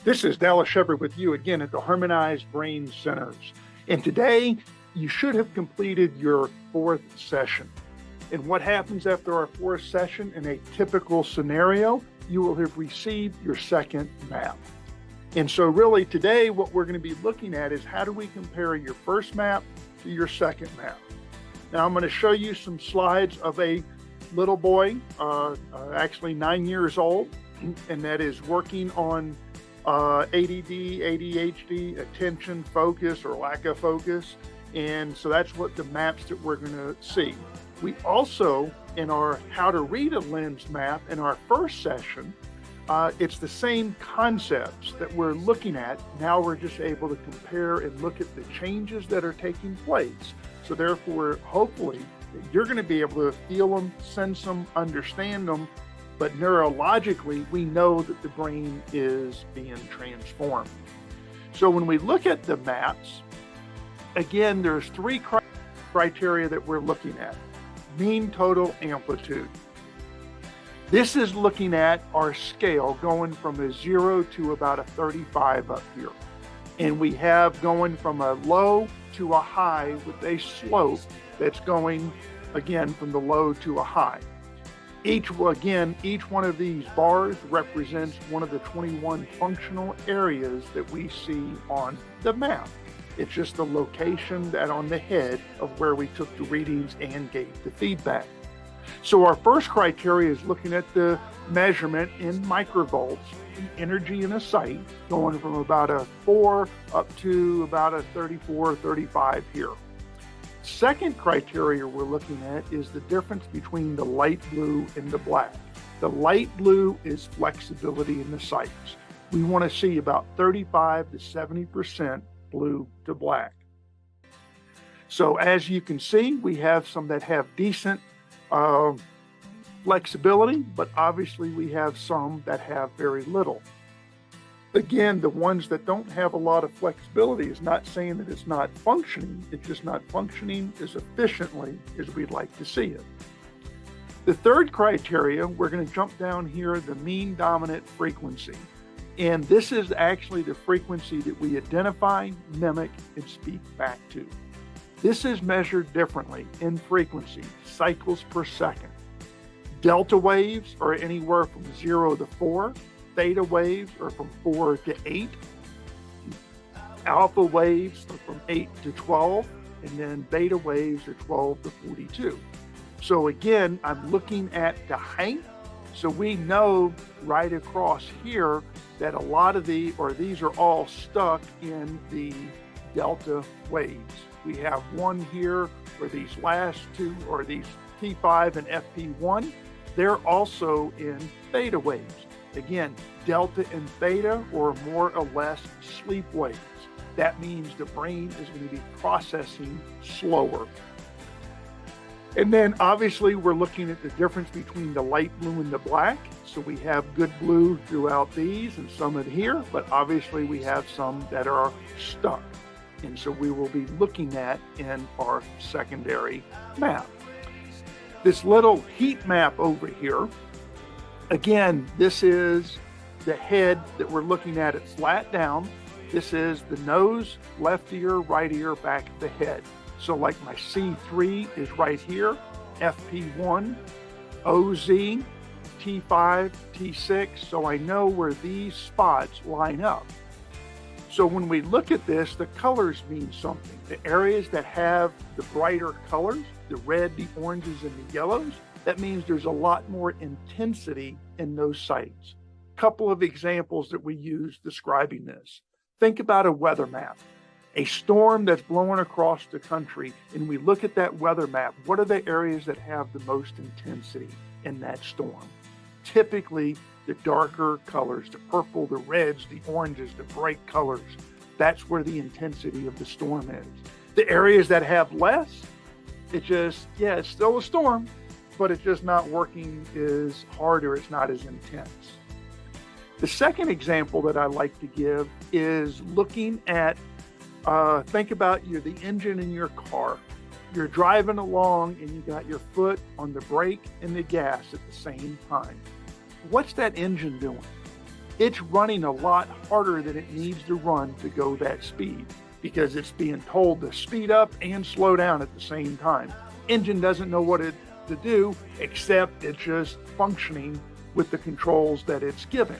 This is Dallas Shepard with you again at the Harmonized Brain Centers. And today, you should have completed your fourth session. And what happens after our fourth session in a typical scenario, you will have received your second map. And so really today, what we're going to be looking at is how do we compare your first map to your second map. Now I'm going to show you some slides of a little boy, actually 9 years old, and that is working on ADD, ADHD, attention, focus, or lack of focus. And so that's what the maps that we're going to see. We also, in our how to read a lens map in our first session, it's the same concepts that we're looking at. Now we're just able to compare and look at the changes that are taking place. So therefore, hopefully, you're going to be able to feel them, sense them, understand them, but neurologically, we know that the brain is being transformed. So when we look at the maps, again, there's three criteria that we're looking at. Mean total amplitude. This is looking at our scale going from a 0 to about a 35 up here. And we have going from a low to a high with a slope that's going, again, from the low to a high. Each one of these bars represents one of the 21 functional areas that we see on the map. It's just the location that on the head of where we took the readings and gave the feedback. So our first criteria is looking at the measurement in microvolts, the energy in a site, going from about a 4 up to about a 34, 35 here. Second criteria we're looking at is the difference between the light blue and the black. The light blue is flexibility in the sites. We want to see about 35 to 70% blue to black. So as you can see, we have some that have decent flexibility, but obviously we have some that have very little. Again, the ones that don't have a lot of flexibility is not saying that it's not functioning, it's just not functioning as efficiently as we'd like to see it. The third criteria, we're going to jump down here, the mean dominant frequency. And this is actually the frequency that we identify, mimic, and speak back to. This is measured differently in frequency, cycles per second. Delta waves are anywhere from 0 to 4. Theta waves are from 4 to 8. Alpha waves are from 8 to 12. And then beta waves are 12 to 42. So again, I'm looking at the height. So we know right across here that a lot of these are all stuck in the delta waves. We have one here where these last two, or these T5 and FP1, they're also in theta waves. Again, delta and theta, or more or less sleep waves. That means the brain is going to be processing slower. And then obviously we're looking at the difference between the light blue and the black. So we have good blue throughout these and some in here, but obviously we have some that are stuck. And so we will be looking at in our secondary map. This little heat map over here, again, this is the head that we're looking at it flat down. This is the nose, left ear, right ear, back of the head. So like my C3 is right here, FP1, OZ, T5, T6. So I know where these spots line up. So when we look at this, the colors mean something. The areas that have the brighter colors, the red, the oranges, and the yellows, that means there's a lot more intensity in those sites. Couple of examples that we use describing this. Think about a weather map, a storm that's blowing across the country, and we look at that weather map. What are the areas that have the most intensity in that storm? Typically, the darker colors, the purple, the reds, the oranges, the bright colors. That's where the intensity of the storm is. The areas that have less, it's still a storm, but it's just not working as hard, or it's not as intense. The second example that I like to give is looking at, think about the engine in your car. You're driving along and you got your foot on the brake and the gas at the same time. What's that engine doing? it's running a lot harder than it needs to run to go that speed because it's being told to speed up and slow down at the same time. Engine doesn't know what to do except it's just functioning with the controls that it's given.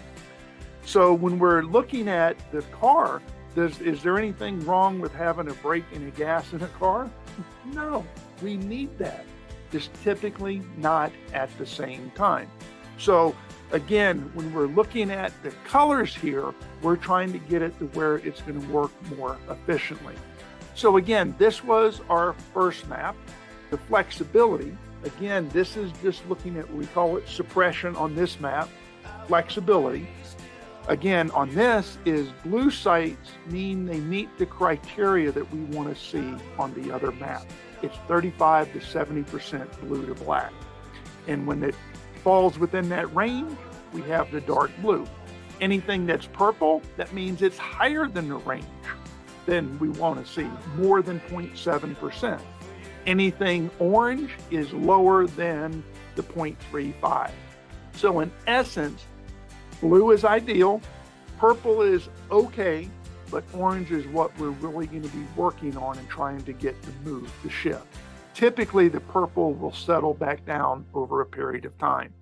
So when we're looking at the car, is there anything wrong with having a brake and a gas in a car? No, we need that. Just typically not at the same time. So again, when we're looking at the colors here, we're trying to get it to where it's going to work more efficiently. So again, this was our first map. The flexibility, again, this is just looking at, we call it suppression on this map, flexibility. Again, on this is blue sites mean they meet the criteria that we want to see on the other map. It's 35 to 70% blue to black. And when it falls within that range, we have the dark blue. Anything that's purple, that means it's higher than the range. Then we want to see more than 0.7%. Anything orange is lower than the 0.35. So in essence, blue is ideal, purple is okay, but orange is what we're really going to be working on and trying to get to move, to shift. Typically, the purple will settle back down over a period of time.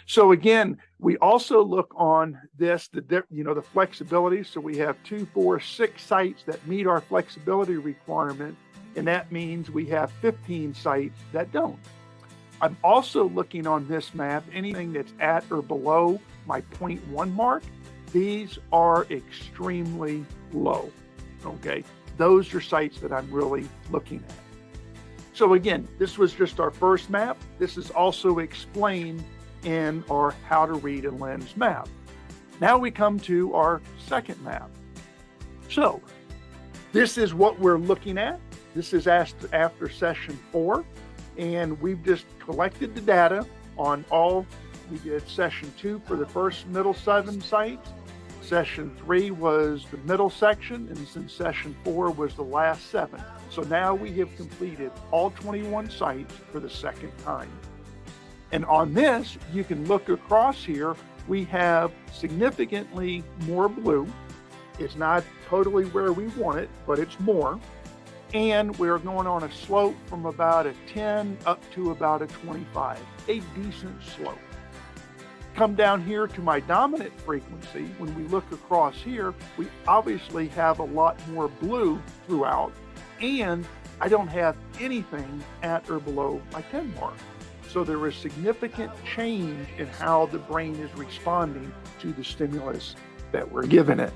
So again, we also look on this, the flexibility. So we have 2, 4, 6 sites that meet our flexibility requirement, and that means we have 15 sites that don't. I'm also looking on this map, anything that's at or below my 0.1 mark, these are extremely low, okay? Those are sites that I'm really looking at. So again, this was just our first map. This is also explained in our How to Read a Lens map. Now we come to our second map. So this is what we're looking at. This is after session 4, and we've just collected the data on all. We did session 2 for the first middle 7 sites. Session 3 was the middle section, and since session 4 was the last 7. So now we have completed all 21 sites for the second time. And on this, you can look across here, we have significantly more blue. It's not totally where we want it, but it's more. And we're going on a slope from about a 10 up to about a 25, a decent slope. Come down here to my dominant frequency. When we look across here, we obviously have a lot more blue throughout, and I don't have anything at or below my 10 mark. So there is significant change in how the brain is responding to the stimulus that we're giving it.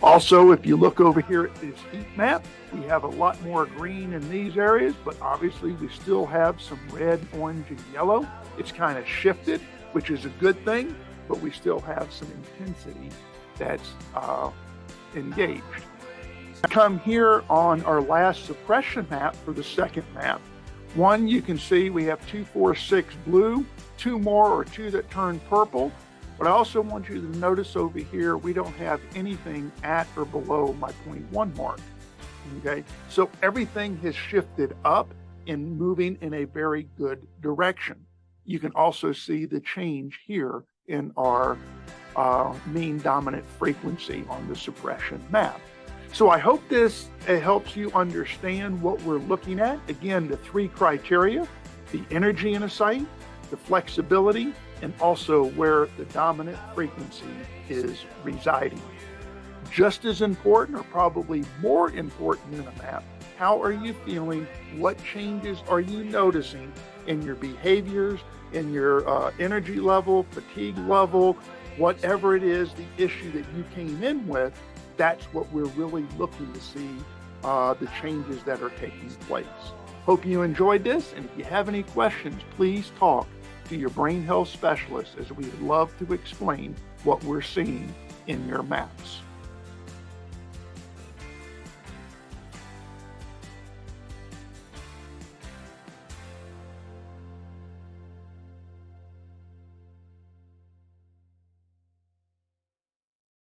Also, if you look over here at this heat map, we have a lot more green in these areas, but obviously we still have some red, orange, and yellow. It's kind of shifted, which is a good thing, but we still have some intensity that's engaged. Come here on our last suppression map for the second map. One, you can see we have 2, 4, 6 blue, 2 more or 2 that turn purple. But I also want you to notice over here, we don't have anything at or below my 0.1 mark, okay? So everything has shifted up and moving in a very good direction. You can also see the change here in our mean dominant frequency on the suppression map. So I hope this helps you understand what we're looking at. Again, the 3 criteria, the energy in a site, the flexibility, and also where the dominant frequency is residing. Just as important, or probably more important in a map, how are you feeling? What changes are you noticing in your behaviors, in your energy level, fatigue level, whatever it is, the issue that you came in with? That's what we're really looking to see, the changes that are taking place. Hope you enjoyed this, and if you have any questions, please talk to your brain health specialist, as we would love to explain what we're seeing in your maps.